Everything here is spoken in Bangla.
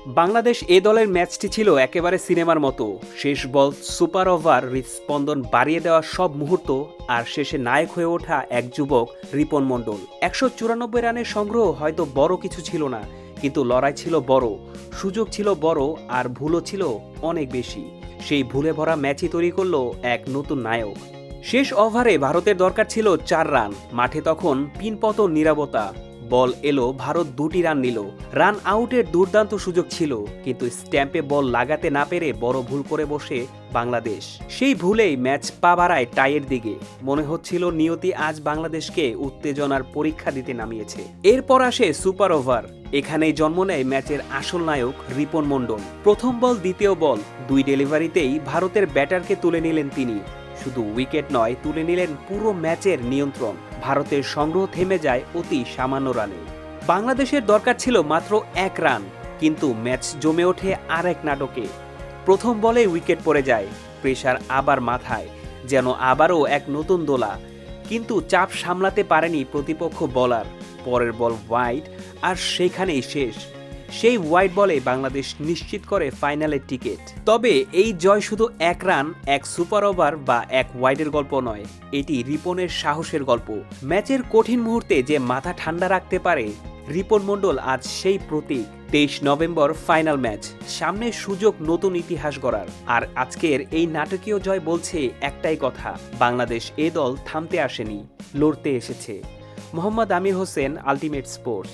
বাংলাদেশ এ দলের ম্যাচটি ছিল একেবারে সিনেমার মতো। শেষ বল, সুপার ওভার, হৃদস্পন্দন বাড়িয়ে দেওয়া সব মুহূর্ত, আর শেষে নায়ক হয়ে ওঠা এক যুবক রিপন মণ্ডল। ১৯৪ রানের সংগ্রহ হয়তো বড় কিছু ছিল না, কিন্তু লড়াই ছিল বড়, সুযোগ ছিল বড়, আর ভুলও ছিল অনেক বেশি। সেই ভুলে ভরা ম্যাচই তৈরি করলো এক নতুন নায়ক। শেষ ওভারে ভারতের দরকার ছিল ৪ রান। মাঠে তখন পিনপতন নীরবতা। বল এলো, ভারত ২টি রান নিল। রান আউটের দুর্দান্ত সুযোগ ছিল, কিন্তু স্ট্যাম্পে বল লাগাতে না পেরে বড় ভুল করে বসে বাংলাদেশ। সেই ভুলেই ম্যাচ পা বাড়ায় টাইয়ের দিকে। মনে হচ্ছিল নিয়তি আজ বাংলাদেশকে উত্তেজনার পরীক্ষা দিতে নামিয়েছে। এরপর আসে সুপার ওভার। এখানেই জন্ম নেয় ম্যাচের আসল নায়ক রিপন মণ্ডল। প্রথম বল, দ্বিতীয় বল, ২ ডেলিভারিতেই ভারতের ব্যাটারকে তুলে নিলেন তিনি। শুধু উইকেট নয়, তুলে নিলেন পুরো ম্যাচের নিয়ন্ত্রণ। ভারতের সংগ্রহ থেমে যায় অতি সামান্য রানে। বাংলাদেশের দরকার ছিল মাত্র ১ রান, কিন্তু ম্যাচ জমে ওঠে আর এক নাটকে। প্রথম বলে উইকেট পড়ে যায়, প্রেসার আবার মাথায়, যেন আবারও এক নতুন দোলা। কিন্তু চাপ সামলাতে পারেনি প্রতিপক্ষ বোলার। পরের বল ওয়াইড, আর সেখানেই শেষ। সেই ওয়াইড বলে বাংলাদেশ নিশ্চিত করে ফাইনালের টিকিট। তবে এই জয় শুধু ১ রান, এক সুপার ওভার বা এক ওয়াইডের গল্প নয়, এটি রিপনের সাহসের গল্প। ম্যাচের কঠিন মুহূর্তে যে মাথা ঠান্ডা রাখতে পারে, রিপন মণ্ডল আজ সেই প্রতীক। ২৩ নভেম্বর ফাইনাল ম্যাচ, সামনে সুযোগ নতুন ইতিহাস গড়ার। আর আজকের এই নাটকীয় জয় বলছে একটাই কথা, বাংলাদেশ এ দল থামতে আসেনি, লড়তে এসেছে। Mohammad Amir Hossain, ultimate sports.